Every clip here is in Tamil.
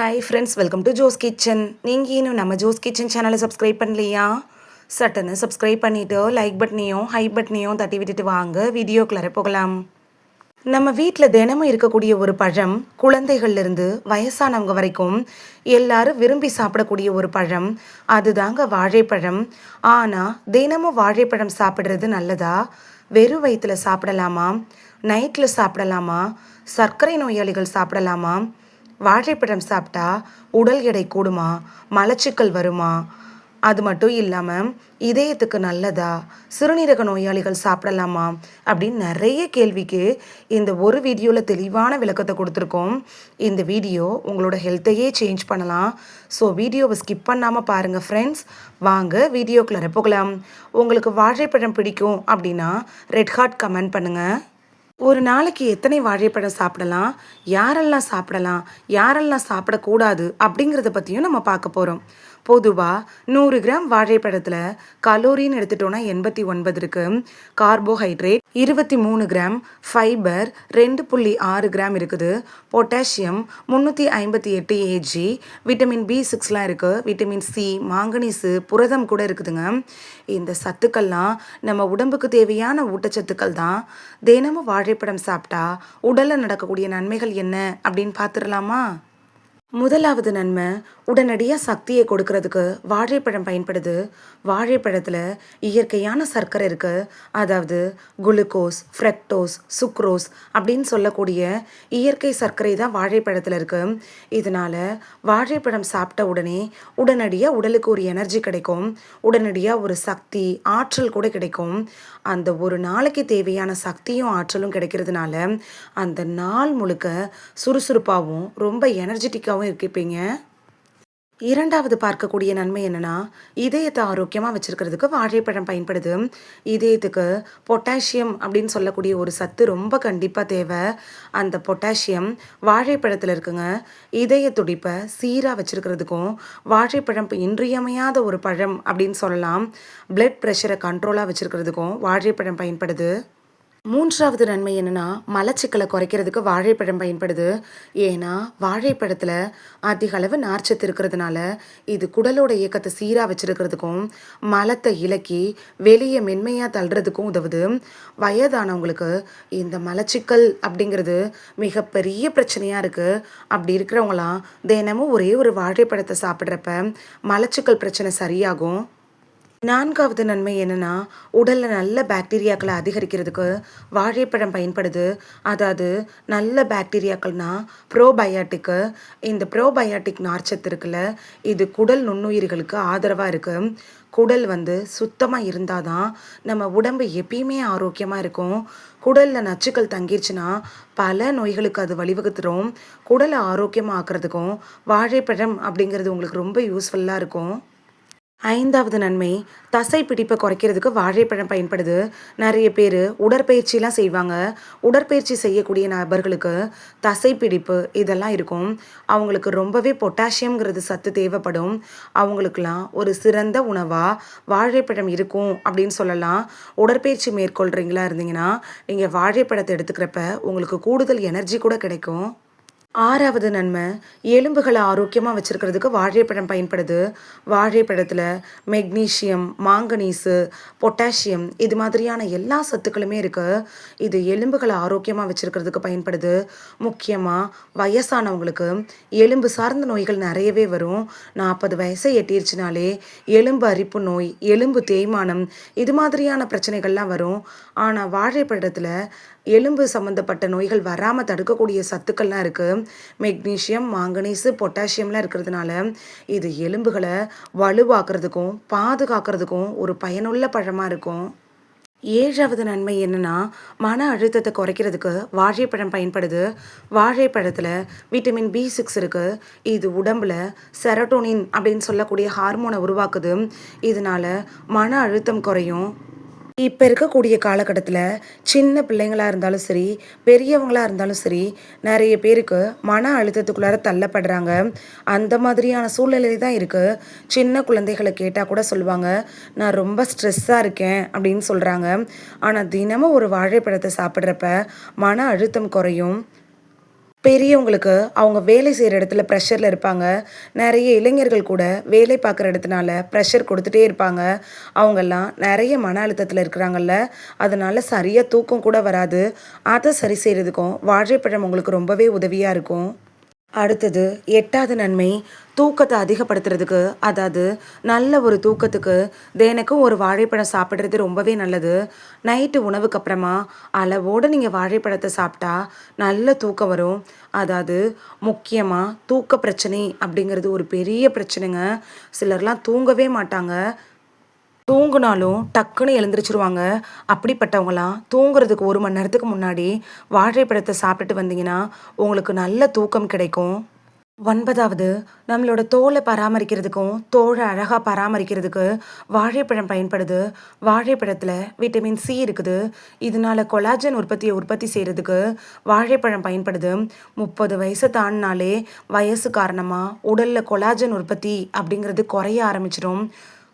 Hi friends, welcome to Jo's kitchen. நீங்கள் இன்னும் நம்ம ஜோஸ் கிச்சன் சேனலை சப்ஸ்கிரைப் பண்ணலையா? சட்டுன்னு சப்ஸ்கிரைப் பண்ணிவிட்டு லைக் பட்டனையும் ஹை பட்டனையும் தட்டி விட்டுட்டு வாங்க வீடியோக்குள்ளே போகலாம். நம்ம வீட்டில் தினமும் இருக்கக்கூடிய ஒரு பழம், குழந்தைகள்லேருந்து வயசானவங்க வரைக்கும் எல்லாரும் விரும்பி சாப்பிடக்கூடிய ஒரு பழம், அதுதாங்க வாழைப்பழம். ஆனால் தினமும் வாழைப்பழம் சாப்பிட்றது நல்லதா? வெறும் வயிற்றில் சாப்பிடலாமா? நைட்டில் சாப்பிடலாமா? சர்க்கரை நோயாளிகள் சாப்பிடலாமா? வாழைப்பழம் சாப்பிட்டா உடல் எடை கூடுமா? மலச்சிக்கல் வருமா? அது மட்டும் இல்லாமல் இதயத்துக்கு நல்லதா? சிறுநீரக நோயாளிகள் சாப்பிடலாமா? அப்படின்னு நிறைய கேள்விக்கு இந்த ஒரு வீடியோவில் தெளிவான விளக்கத்தை கொடுத்துருக்கோம். இந்த வீடியோ உங்களோட ஹெல்த்தையே சேஞ்ச் பண்ணலாம். ஸோ வீடியோவை ஸ்கிப் பண்ணாமல் பாருங்கள் ஃப்ரெண்ட்ஸ். வாங்க வீடியோக்குள்ளே போகலாம். உங்களுக்கு வாழைப்பழம் பிடிக்கும் அப்படின்னா ரெட் ஹார்ட் கமெண்ட் பண்ணுங்கள். ஒரு நாளைக்கு எத்தனை வாழைப்பழம் சாப்பிடலாம், யாரெல்லாம் சாப்பிடலாம், யாரெல்லாம் சாப்பிடக்கூடாது அப்படிங்கிறத பற்றியும் நம்ம பார்க்க போகிறோம். பொதுவாக 100 கிராம் வாழைப்பழத்தில் கலோரின்னு எடுத்துட்டோன்னா 89 இருக்குது. கார்போஹைட்ரேட் 23 கிராம், ஃபைபர் 2.6 கிராம் இருக்குது. பொட்டாசியம் 358 ஏஜி, விட்டமின் B6லாம் இருக்குது. விட்டமின் சி, மாங்கனீஸு, புரதம் கூட இருக்குதுங்க. இந்த சத்துக்கள்லாம் நம்ம உடம்புக்கு தேவையான ஊட்டச்சத்துக்கள் தான். தினமும் வாழைப்பழம் சாப்பிட்டா உடலில் நடக்கக்கூடிய நன்மைகள் என்ன அப்படின்னு பார்த்துடலாமா? முதலாவது நன்மை, உடனடியாக சக்தியை கொடுக்கறதுக்கு வாழைப்பழம் பயன்படுது. வாழைப்பழத்தில் இயற்கையான சர்க்கரை இருக்குது. அதாவது குளுக்கோஸ், ஃப்ரக்டோஸ், சுக்ரோஸ் அப்படின்னு சொல்லக்கூடிய இயற்கை சர்க்கரை தான் வாழைப்பழத்தில் இருக்குது. இதனால் வாழைப்பழம் சாப்பிட்ட உடனே உடனடியாக உடலுக்கு ஒரு எனர்ஜி கிடைக்கும். உடனடியாக ஒரு சக்தி, ஆற்றல் கூட கிடைக்கும். அந்த ஒரு நாளைக்கு தேவையான சக்தியும் ஆற்றலும் கிடைக்கிறதுனால அந்த நாள் முழுக்க சுறுசுறுப்பாகவும் ரொம்ப எனர்ஜெட்டிக்காகவும் இருப்பீங்க. இரண்டாவது பார்க்கக்கூடிய நன்மை என்னன்னா, இதயத்தை ஆரோக்கியமாக வச்சுருக்கிறதுக்கு வாழைப்பழம் பயன்படுது. இதயத்துக்கு பொட்டாசியம் அப்படின்னு சொல்லக்கூடிய ஒரு சத்து ரொம்ப கண்டிப்பாக தேவை. அந்த பொட்டாசியம் வாழைப்பழத்தில் இருக்குங்க. இதய துடிப்பை சீராக வச்சுருக்கிறதுக்கும் வாழைப்பழம் இன்றியமையாத ஒரு பழம் அப்படின்னு சொல்லலாம். பிளட் ப்ரெஷரை கண்ட்ரோலாக வச்சுருக்கிறதுக்கும் வாழைப்பழம் பயன்படுது. மூன்றாவது நன்மை என்னென்னா, மலச்சிக்கலை குறைக்கிறதுக்கு வாழைப்பழம் பயன்படுது. ஏன்னா வாழைப்பழத்தில் அதிக அளவு நார்ச்சத்து இருக்கிறதுனால இது குடலோட இயக்கத்தை சீராக வச்சுருக்கிறதுக்கும் மலத்தை இலக்கி வெளியே மென்மையாக தள்ளுறதுக்கும் உதவுது. வயதானவங்களுக்கு இந்த மலச்சிக்கல் அப்படிங்கிறது மிகப்பெரிய பிரச்சனையாக இருக்குது. அப்படி இருக்கிறவங்களாம் தினமும் ஒரே ஒரு வாழைப்பழத்தை சாப்பிட்றப்ப மலச்சிக்கல் பிரச்சனை சரியாகும். நான்காவது நன்மை என்னென்னா, உடலில் நல்ல பாக்டீரியாக்களை அதிகரிக்கிறதுக்கு வாழைப்பழம் பயன்படுது. அதாவது நல்ல பாக்டீரியாக்கள்னால் ப்ரோபயாட்டிக்கு. இந்த ப்ரோபயாட்டிக் நார்ச்சத்து இருக்குல்ல, இது குடல் நுண்ணுயிர்களுக்கு ஆதரவாக இருக்குது. குடல் சுத்தமாக இருந்தால் தான் நம்ம உடம்பு எப்பயுமே ஆரோக்கியமாக இருக்கும். குடலில் நச்சுக்கள் தங்கிருச்சுன்னா பல நோய்களுக்கு அது வழிவகுத்துரும். குடலை ஆரோக்கியமாக ஆக்கிறதுக்கும் வாழைப்பழம் அப்படிங்கிறது உங்களுக்கு ரொம்ப யூஸ்ஃபுல்லாக இருக்கும். ஐந்தாவது நன்மை, தசை பிடிப்பை குறைக்கிறதுக்கு வாழைப்பழம் பயன்படுது. நிறைய பேர் உடற்பயிற்சிலாம் செய்வாங்க. உடற்பயிற்சி செய்யக்கூடிய நபர்களுக்கு தசை பிடிப்பு இதெல்லாம் இருக்கும். அவங்களுக்கு ரொம்பவே பொட்டாசியம்ங்கிறது சத்து தேவைப்படும். அவங்களுக்கெல்லாம் ஒரு சிறந்த உணவாக வாழைப்பழம் இருக்கும் அப்படின்னு சொல்லலாம். உடற்பயிற்சி மேற்கொள்கிறீங்களா இருந்தீங்கன்னா நீங்கள் வாழைப்பழத்தை எடுத்துக்கிறப்ப உங்களுக்கு கூடுதல் எனர்ஜி கூட கிடைக்கும். ஆறாவது நன்மை, எலும்புகளை ஆரோக்கியமாக வச்சுருக்கிறதுக்கு வாழைப்பழம் பயன்படுது. வாழைப்பழத்தில் மெக்னீஷியம், மாங்கனீஸு, பொட்டாசியம் இது மாதிரியான எல்லா சத்துக்களுமே இருக்குது. இது எலும்புகளை ஆரோக்கியமாக வச்சுருக்கிறதுக்கு பயன்படுது. முக்கியமாக வயசானவங்களுக்கு எலும்பு சார்ந்த நோய்கள் நிறையவே வரும். 40 வயசை எட்டிருச்சுனாலே எலும்பு அரிப்பு நோய், எலும்பு தேய்மானம் இது மாதிரியான பிரச்சனைகள்லாம் வரும். ஆனால் வாழைப்பழத்தில் எலும்பு சம்மந்தப்பட்ட நோய்கள் வராமல் தடுக்கக்கூடிய சத்துக்கள்லாம் இருக்குது. மெக்னீஷியம், மாங்கனீஸு, பொட்டாசியம்லாம் இருக்கிறதுனால இது எலும்புகளை வலுவாக்குறதுக்கும் பாதுகாக்கிறதுக்கும் ஒரு பயனுள்ள பழமாக இருக்கும். ஏழாவது நன்மை என்னென்னா, மன அழுத்தத்தை குறைக்கிறதுக்கு வாழைப்பழம் பயன்படுது. வாழைப்பழத்தில் விட்டமின் B6 இருக்குது. இது உடம்பில் செரோட்டோனின் அப்படின்னு சொல்லக்கூடிய ஹார்மோனை உருவாக்குது. இதனால் மன அழுத்தம் குறையும். இப்போ இருக்கக்கூடிய காலகட்டத்தில் சின்ன பிள்ளைங்களாக இருந்தாலும் சரி, பெரியவங்களாக இருந்தாலும் சரி, நிறைய பேருக்கு மன அழுத்தத்துக்குள்ளார தள்ளப்படுறாங்க. அந்த மாதிரியான சூழ்நிலை தான் இருக்குது. சின்ன குழந்தைகளை கேட்டால் கூட சொல்லுவாங்க, நான் ரொம்ப ஸ்ட்ரெஸ்ஸாக இருக்கேன் அப்படின்னு சொல்கிறாங்க. ஆனால் தினமும் ஒரு வாழைப்பழத்தை சாப்பிட்றப்ப மன அழுத்தம் குறையும். பெரியவங்களுக்கு அவங்க வேலை செய்கிற இடத்துல ப்ரெஷரில் இருப்பாங்க. நிறைய இளைஞர்கள் கூட வேலை பார்க்குற இடத்துனால ப்ரெஷர் கொடுத்துட்டே இருப்பாங்க. அவங்கெல்லாம் நிறைய மன அழுத்தத்தில் இருக்கிறாங்கல்ல, அதனால சரியாக தூக்கம் கூட வராது. அதை சரி செய்கிறதுக்கும் வாழைப்பழம் உங்களுக்கு ரொம்பவே உதவியாக இருக்கும். அடுத்தது 8வது நன்மை, தூக்கத்தை அதிகப்படுத்துறதுக்கு, அதாவது நல்ல ஒரு தூக்கத்துக்கு தினைக்கும் ஒரு வாழைப்பழம் சாப்பிட்றது ரொம்பவே நல்லது. நைட்டு உணவுக்கு அப்புறமா அளவோடு நீங்கள் வாழைப்பழத்தை சாப்பிட்டா நல்ல தூக்கம் வரும். அதாவது முக்கியமாக தூக்க பிரச்சனை அப்படிங்கிறது ஒரு பெரிய பிரச்சனைங்க. சிலர்லாம் தூங்கவே மாட்டாங்க. தூங்குனாலும் டக்குன்னு எழுந்திரிச்சிருவாங்க. அப்படிப்பட்டவங்கலாம் தூங்குறதுக்கு 1 மணி நேரத்துக்கு முன்னாடி வாழைப்பழத்தை சாப்பிட்டுட்டு வந்தீங்கன்னா உங்களுக்கு நல்ல தூக்கம் கிடைக்கும். 9வது, நம்மளோட தோலை பராமரிக்கிறதுக்கும் தோலை அழகாக பராமரிக்கிறதுக்கு வாழைப்பழம் பயன்படுது. வாழைப்பழத்தில் விட்டமின் சி இருக்குது. இதனால கொலாஜன் உற்பத்தி செய்கிறதுக்கு வாழைப்பழம் பயன்படுது. 30 வயசை தாண்டினாலே வயசு காரணமாக உடலில் கொலாஜன் உற்பத்தி அப்படிங்கிறது குறைய ஆரம்பிச்சிடும்.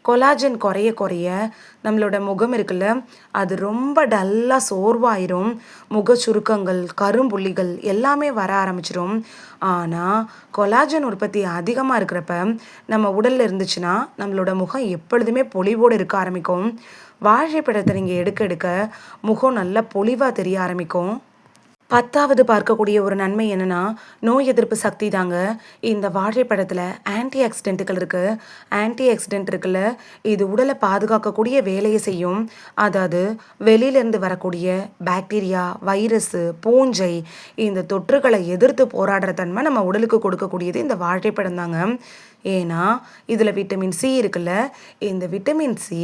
கொலாஜன் குறைய குறைய நம்மளோட முகம் இருக்குல்ல, அது ரொம்ப டல்லாக சோர்வாயிரும். முக சுருக்கங்கள், கரும்புள்ளிகள் எல்லாமே வர ஆரம்பிச்சிடும். ஆனால் கொலாஜன் உற்பத்தி அதிகமாக இருக்கிறப்ப நம்ம உடலில் இருந்துச்சுன்னா நம்மளோட முகம் எப்பொழுதுமே பொலிவோடு இருக்க ஆரம்பிக்கும். வாழைப்பழத்தை நீங்கள் எடுக்க எடுக்க முகம் நல்லா பொலிவாக தெரிய ஆரம்பிக்கும். 10வது பார்க்கக்கூடிய ஒரு நன்மை என்னன்னா, நோய் எதிர்ப்பு சக்தி தாங்க. இந்த வாழைப்பழத்தில் ஆன்டி ஆக்சிடென்ட்டுகள் இருக்குது. ஆன்டி ஆக்சிடென்ட் இருக்குல்ல, இது உடலை பாதுகாக்கக்கூடிய வேலையை செய்யும். அதாவது வெளியிலேருந்து வரக்கூடிய பாக்டீரியா, வைரஸு, பூஞ்சை, இந்த தொற்றுகளை எதிர்த்து போராடுற தன்மை நம்ம உடலுக்கு கொடுக்கக்கூடியது இந்த வாழைப்பழம் தாங்க. ஏன்னா இதில் விட்டமின் சி இருக்குல்ல, இந்த விட்டமின் சி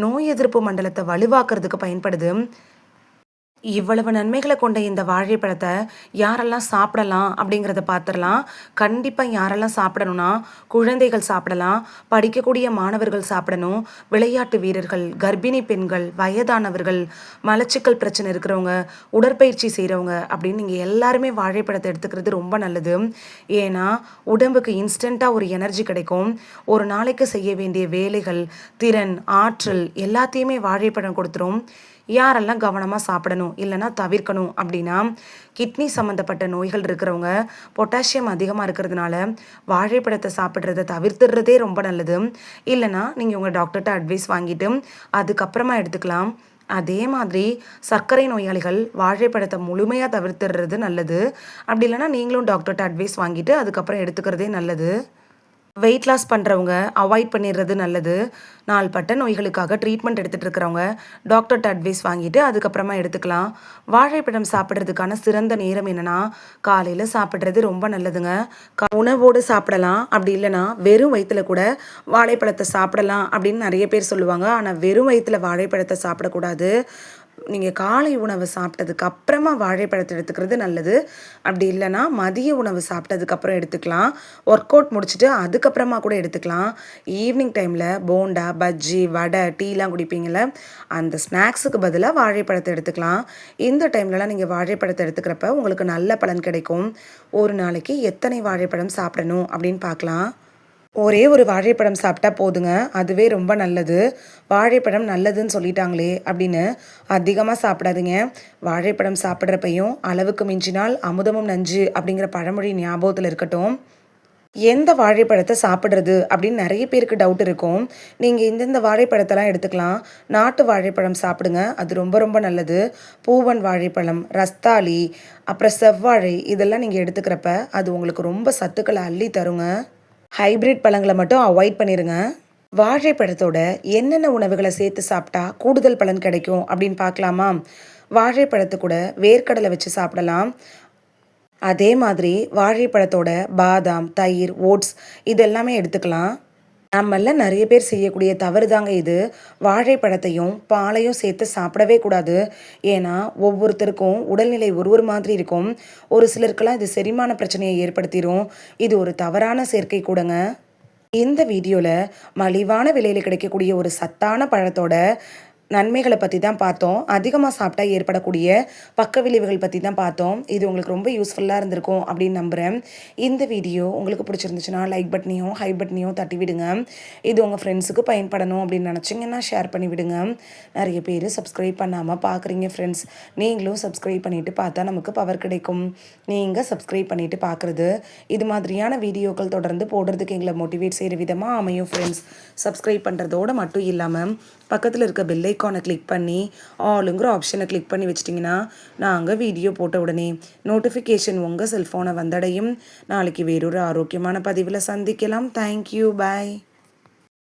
நோய் எதிர்ப்பு மண்டலத்தை வலுவாக்குறதுக்கு பயன்படுது. இவ்வளவு நன்மைகளை கொண்ட இந்த வாழைப்பழத்தை யாரெல்லாம் சாப்பிடலாம் அப்படிங்கிறத பார்த்துடலாம். கண்டிப்பாக யாரெல்லாம் சாப்பிடணும்னா, குழந்தைகள் சாப்பிடலாம், படிக்கக்கூடிய மாணவர்கள் சாப்பிடணும், விளையாட்டு வீரர்கள், கர்ப்பிணி பெண்கள், வயதானவர்கள், மலச்சிக்கல் பிரச்சனை இருக்கிறவங்க, உடற்பயிற்சி செய்கிறவங்க அப்படின்னு நீங்கள் எல்லாருமே வாழைப்பழத்தை எடுத்துக்கிறது ரொம்ப நல்லது. ஏன்னா உடம்புக்கு இன்ஸ்டண்ட்டாக ஒரு எனர்ஜி கிடைக்கும். ஒரு நாளைக்கு செய்ய வேண்டிய வேலைகள், திறன், ஆற்றல் எல்லாத்தையுமே வாழைப்பழம் கொடுத்துரும். யாரெல்லாம் கவனமாக சாப்பிடணும் இல்லைன்னா தவிர்க்கணும் அப்படின்னா, கிட்னி சம்மந்தப்பட்ட நோய்கள் இருக்கிறவங்க, பொட்டாசியம் அதிகமாக இருக்கிறதுனால வாழைப்பழத்தை சாப்பிட்றத தவிர்த்துடுறதே ரொம்ப நல்லது. இல்லைன்னா நீங்கள் உங்கள் டாக்டர்கிட்ட அட்வைஸ் வாங்கிட்டு அதுக்கப்புறமா எடுத்துக்கலாம். அதே மாதிரி சர்க்கரை நோயாளிகள் வாழைப்பழத்தை முழுமையாக தவிர்த்துடுறது நல்லது. அப்படி இல்லைன்னா நீங்களும் டாக்டர்கிட்ட அட்வைஸ் வாங்கிட்டு அதுக்கப்புறம் எடுத்துக்கிறதே நல்லது. வெயிட் லாஸ் பண்ணுறவங்க அவாய்ட் பண்ணிடுறது நல்லது. நாள்பட்ட நோய்களுக்காக ட்ரீட்மெண்ட் எடுத்துகிட்டு இருக்கிறவங்க டாக்டர்கிட்ட அட்வைஸ் வாங்கிட்டு அதுக்கப்புறமா எடுத்துக்கலாம். வாழைப்பழம் சாப்பிட்றதுக்கான சிறந்த நேரம் என்னென்னா, காலையில் சாப்பிட்றது ரொம்ப நல்லதுங்க. உணவோடு சாப்பிடலாம். அப்படி இல்லைன்னா வெறும் வயிற்றில் கூட வாழைப்பழத்தை சாப்பிடலாம் அப்படின்னு நிறைய பேர் சொல்லுவாங்க. ஆனால் வெறும் வயிற்றில் வாழைப்பழத்தை சாப்பிடக்கூடாது. நீங்கள் காலை உணவு சாப்பிட்டதுக்கு அப்புறமா வாழைப்பழத்தை எடுத்துக்கிறது நல்லது. அப்படி இல்லைன்னா மதிய உணவு சாப்பிட்டதுக்கப்புறம் எடுத்துக்கலாம். ஒர்க் அவுட் முடிச்சுட்டு அதுக்கப்புறமா கூட எடுத்துக்கலாம். ஈவினிங் டைமில் போண்டா, பஜ்ஜி, வடை, டீலாம் குடிப்பீங்கள, அந்த ஸ்நாக்ஸுக்கு பதிலாக வாழைப்பழத்தை எடுத்துக்கலாம். இந்த டைம்லலாம் நீங்கள் வாழைப்பழத்தை எடுத்துக்கிறப்ப உங்களுக்கு நல்ல பலன் கிடைக்கும். ஒரு நாளைக்கு எத்தனை வாழைப்பழம் சாப்பிடணும் அப்படின்னு பார்க்கலாம். ஒரே ஒரு வாழைப்பழம் சாப்பிட்டா போதுங்க, அதுவே ரொம்ப நல்லது. வாழைப்பழம் நல்லதுன்னு சொல்லிட்டாங்களே அப்படின்னு அதிகமாக சாப்பிடாதீங்க. வாழைப்பழம் சாப்பிட்றப்பையும் அளவுக்கு மிஞ்சினால் அமுதமும் நஞ்சு அப்படிங்கிற பழமொழி ஞாபகத்தில் இருக்கட்டும். எந்த வாழைப்பழத்தை சாப்பிட்றது அப்படின்னு நிறைய பேருக்கு டவுட் இருக்கும். நீங்கள் இந்தந்த வாழைப்பழத்தெல்லாம் எடுத்துக்கலாம். நாட்டு வாழைப்பழம் சாப்பிடுங்க, அது ரொம்ப ரொம்ப நல்லது. பூவன் வாழைப்பழம், ரஸ்தாளி, அப்புறம் செவ்வாழை இதெல்லாம் நீங்கள் எடுத்துக்கிறப்ப அது உங்களுக்கு ரொம்ப சத்துக்களை அள்ளி தருங்க. ஹைப்ரிட் பழங்களை மட்டும் அவாய்ட் பண்ணிடுங்க. வாழைப்பழத்தோட என்னென்ன உணவுகளை சேர்த்து சாப்பிட்டா கூடுதல் பலன் கிடைக்கும் அப்படின்னு பார்க்கலாமா? வாழைப்பழத்து கூட வேர்க்கடலை வச்சு சாப்பிடலாம். அதே மாதிரி வாழைப்பழத்தோட பாதாம், தயிர், ஓட்ஸ் இதெல்லாமே எடுத்துக்கலாம். நம்மள நிறைய பேர் செய்யக்கூடிய தவறு தாங்க இது. வாழைப்பழத்தையும் பாலையும் சேர்த்து சாப்பிடவே கூடாது. ஏன்னா ஒவ்வொருத்தருக்கும் உடல்நிலை ஒரு மாதிரி இருக்கும். ஒரு சிலருக்கெல்லாம் இது செரிமான பிரச்சனையை ஏற்படுத்திடும். இது ஒரு தவறான சேர்க்கை கூடங்க. இந்த வீடியோவில் மலிவான விலையில் கிடைக்கக்கூடிய ஒரு சத்தான பழத்தோட நன்மைகளை பற்றி தான் பார்த்தோம். அதிகமாக சாப்பிட்டா ஏற்படக்கூடிய பக்க விளைவுகள் பற்றி தான் பார்த்தோம். இது உங்களுக்கு ரொம்ப யூஸ்ஃபுல்லாக இருந்திருக்கும் அப்படின்னு நம்புகிறேன். இந்த வீடியோ உங்களுக்கு பிடிச்சிருந்துச்சுன்னா லைக் பட்டனையும் ஹை பட்டனையும் தட்டி விடுங்க. இது உங்கள் ஃப்ரெண்ட்ஸுக்கு பயன்படணும் அப்படின்னு நினச்சிங்கன்னா ஷேர் பண்ணி விடுங்க. நிறைய பேர் சப்ஸ்கிரைப் பண்ணாமல் பார்க்குறீங்க ஃப்ரெண்ட்ஸ். நீங்களும் சப்ஸ்கிரைப் பண்ணிவிட்டு பார்த்தா நமக்கு பவர் கிடைக்கும். நீங்கள் சப்ஸ்கிரைப் பண்ணிவிட்டு பார்க்குறது இது மாதிரியான வீடியோக்கள் தொடர்ந்து போடுறதுக்கு எங்களை மோட்டிவேட் செய்கிற விதமாக அமையும் ஃப்ரெண்ட்ஸ். சப்ஸ்கிரைப் பண்ணுறதோடு மட்டும் இல்லாமல் பக்கத்தில் இருக்க பெல் ஐக்கானை கிளிக் பண்ணி ஆளுங்கிற ஆப்ஷனை கிளிக் பண்ணி வச்சிட்டிங்கன்னா நாங்கள் வீடியோ போட்ட உடனே நோட்டிஃபிகேஷன் உங்கள் செல்ஃபோனை வந்தடையும். நாளைக்கு வேறொரு ஆரோக்கியமான பதிவில் சந்திக்கலாம். தேங்க்யூ, பாய்.